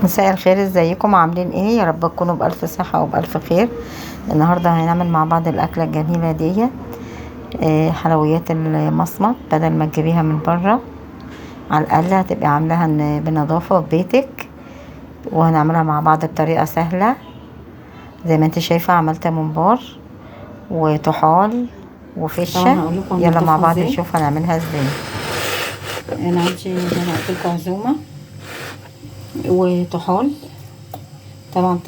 مساء الخير، ازيكم عاملين ايه؟ يا رب تكونوا بألف صحة وبألف خير. النهاردة هنعمل مع بعض الأكلة الجميلة دي. حلويات المصمت بدل ما تجيبيها من بره، على الأقل هتبقي عاملاها بنظافة في بيتك، وهنعملها مع بعض بطريقة سهلة. زي ما انت شايفة عملت ممبار وطحال طبعا وفشة. هقول لكم يلا مع هنضيفها بعض ازاي. نشوف هنعملها ازاي. انا عندي زي ما قلت لكم عزومه وطحال. طبعا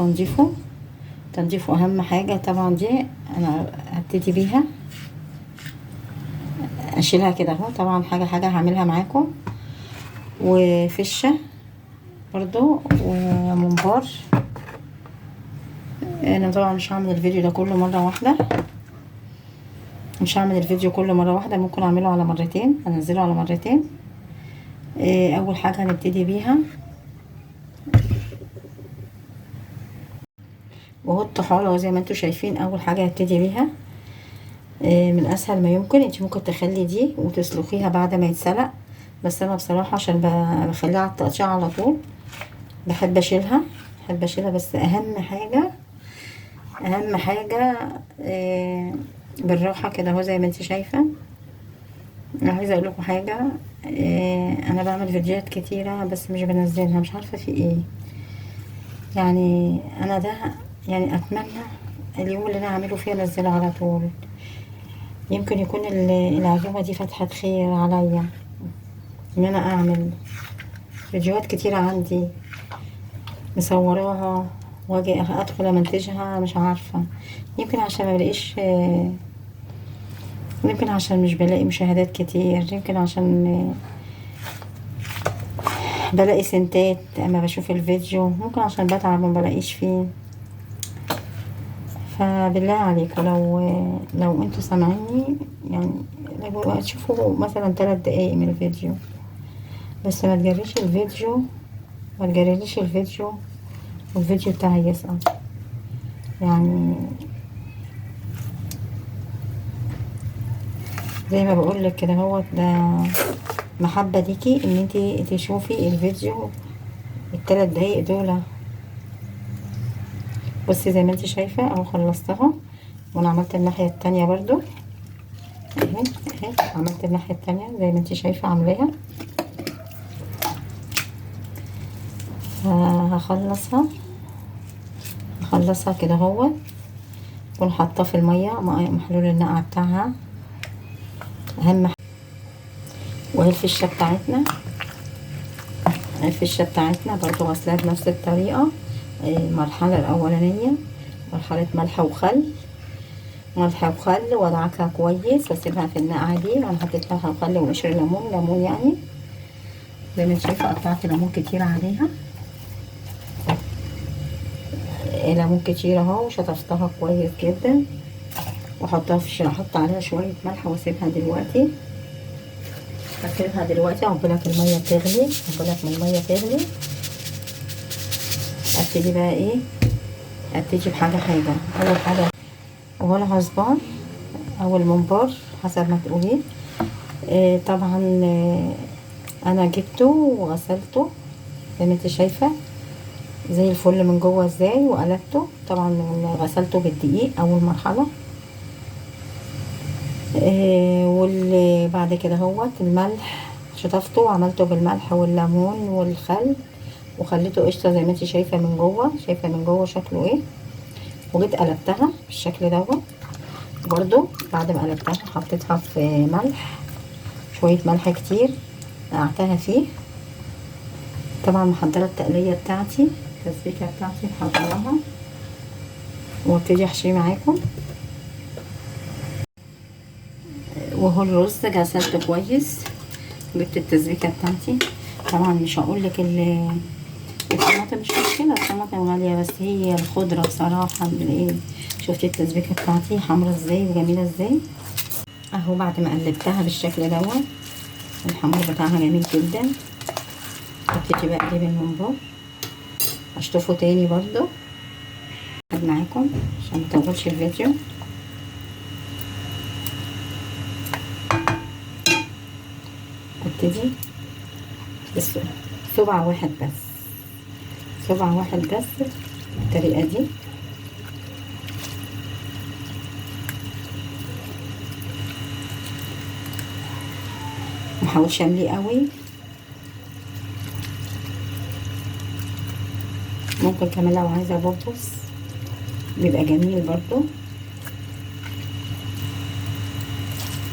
تنظيفه اهم حاجه. طبعا دي انا هبتدي بيها، اشيلها كده اهو. طبعا حاجه هعملها معاكم. وفشه برضو وممبار. انا طبعا مش هعمل الفيديو ده كله مره واحده، ممكن اعمله على مرتين، انزله على مرتين. اول حاجه هنبتدي بيها وهو الطحال اهو. زي ما انتوا شايفين اول حاجه هبتدي بيها من اسهل ما يمكن. انت ممكن تخلي دي وتسلقيها بعد ما يتسلق، بس انا بصراحه عشان بخليها على التقطيع على طول بحب اشيلها. بس اهم حاجه بالراحه كده اهو. زي ما انت شايفه، انا عايزه اقول لكم حاجه. انا بعمل فيديوهات كتيره بس مش بنزلها، مش عارفه في ايه. يعني انا ده، يعني اتمنى اليوم اللي انا اعمله فيه انزله على طول. يمكن يكون العزومة دي فتحة خير عليا ان انا اعمل فيديوهات كتيرة عندي مصوراها، واجي ادخل امنتجها مش عارفة. يمكن عشان ما بلاقيش، يمكن عشان مش بلاقي مشاهدات كتير، يمكن عشان بلاقي سنتات اما بشوف الفيديو، ممكن عشان بتعب ما بلاقيش فيه. فبالله عليكم لو انتوا سامعيني، يعني لو تشوفوا مثلا 3 دقايق من الفيديو بس، ما تجريليش الفيديو والفيديو بتاعي يسقط. يعني زي ما بقولك كده، هو ده محبة ليكي ان انتي تشوفي الفيديو ال3 دقايق دول. بصي زي ما انتي شايفة اهو خلصتها، وانا عملت الناحية التانية برضو اهي. عملت الناحية التانية زي ما انتي شايفة عاملاها. هخلصها كده اهو، اكون حاطاه في المية محلول النقع بتاعها. اهم. وهي الفشة بتاعتنا برضو غسلها بنفس الطريقة. المرحلة الأولانية مرحلة ملح وخل، وادعكها كويس واسيبها في النقعة دي. انا حطيت ملح وخل وقشر ليمون يعني. زي ما انت شايفة قطعت ليمون كتير عليها، ليمون كتير اهو، وشطفتها كويس جدا. احط عليها شوية ملح واسيبها دلوقتي. عقبالك المية تغلي، ابتدي بقى ايه، ابتدي بحاجة. اول حاجة وهو العصبان او الممبار حسب ما تقولي. طبعا انا جبته وغسلته زي ما انت شايفه زي الفل من جوه ازاي، وقلبته. طبعا غسلته بالدقيق اول مرحله. واللي بعد كده هو الملح، شطفته وعملته بالملح والليمون والخل، وخليته قشطه زي ما انت شايفه من جوه شكله ايه. وجيت قلبتها بالشكل دوت. برضو بعد ما قلبتها حطيتها في شويه ملح كتير، نقعتها فيه. طبعا محضره التقليه بتاعتي، التسبيكه بتاعتي محضراها، وابتدي احشيه معاكم. وهو الرز غسلته كويس، جبت التسبيكه بتاعتي. طبعا مش هقول لك الطماطم مش مشكله، الطماطم غاليه، بس هي الخضره بصراحه ايه. شفتي التسبيكه بتاعتي حمرا ازاي وجميله ازاي اهو. بعد ما قلبتها بالشكل دوت، الحمر بتاعها جميل جدا. ابتدي بقى اقلب الممبار، اشطفه تاني برضو معاكم عشان مطولش الفيديو. ابتدي بس صبع واحد بس، صبع واحد بس بالطريقة دي. محاولش امليه قوي، ممكن كمان لو عايزة بطبص بيبقى جميل برضو.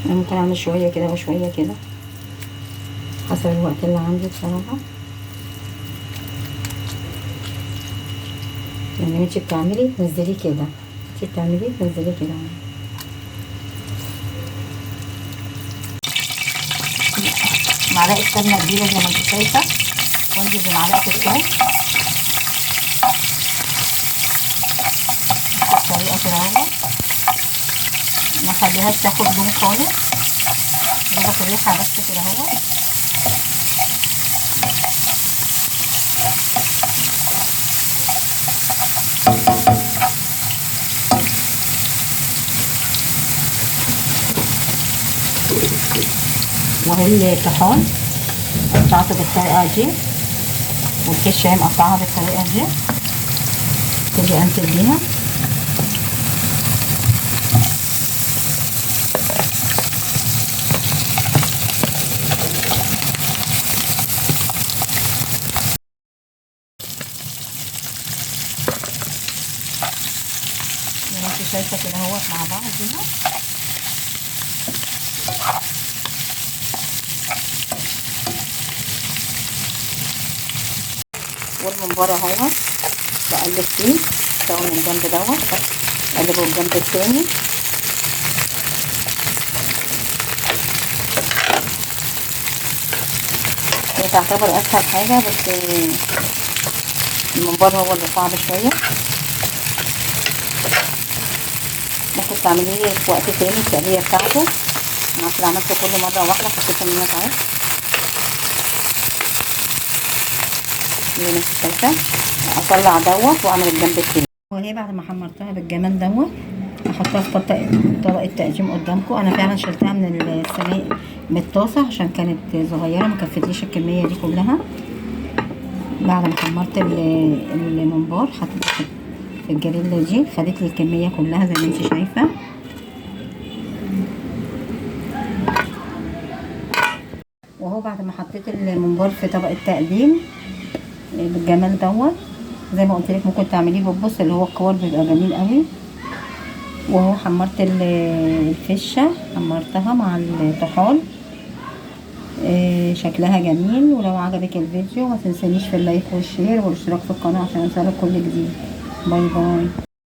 انا ممكن اعمل شوية كده وشوية كده حسب الوقت اللي عندي بصراحة. يعني انتي بتعملي تنزلي كده، انتي بتعملي تنزلي كده. معلقة سمنة كبيرة زي ما انتي شايفة، وانزل بمعلقة الشاي بالطريقة كده اهو. ما خليهاش تاخد لون خالص، ضغط الريحة بس كده اهو. وهي الطحال قطعته بالطريقة دي، والكشة مقطعها بالطريقة دي، تيجي انزل بيها. زي ما انتي شايفة كده اهوت مع بعضيها. والممبار اهوت بقلب فيه سواء من الجنب دوت، اقلبه الجنب التاني. هي تعتبر اسهل حاجة، بس الممبار هو اللي صعب شوية. ممكن تعمليه في وقت تاني التقلية بتاعته. انا اصل عملته كل مرة واحدة حسيت ان هي تعب. زي ما انت شايفة اطلع دوت واعمل الجنب التاني. وهي بعد ما حمرتها بالجمال دوت احطها في طبق التقديم قدامكم. انا فعلا شلتها من الصينيه من الطاسه عشان كانت صغيره ما كفتليش الكميه دي كلها. بعد ما حمرت الممبار حطيته في الجريلا دي، خدت لي الكميه كلها زي ما انت شايفه. وهو بعد ما حطيت الممبار في طبق التقديم بالجمال دوت، زي ما قلت لك ممكن تعمليه ببص اللي هو الكور بيبقى جميل قوي. وهو حمرت الفشه، حمرتها مع الطحال. شكلها جميل. ولو عجبك الفيديو ما تنسانيش في اللايك والشير والاشتراك في القناه عشان يوصلك كل جديد. باي باي.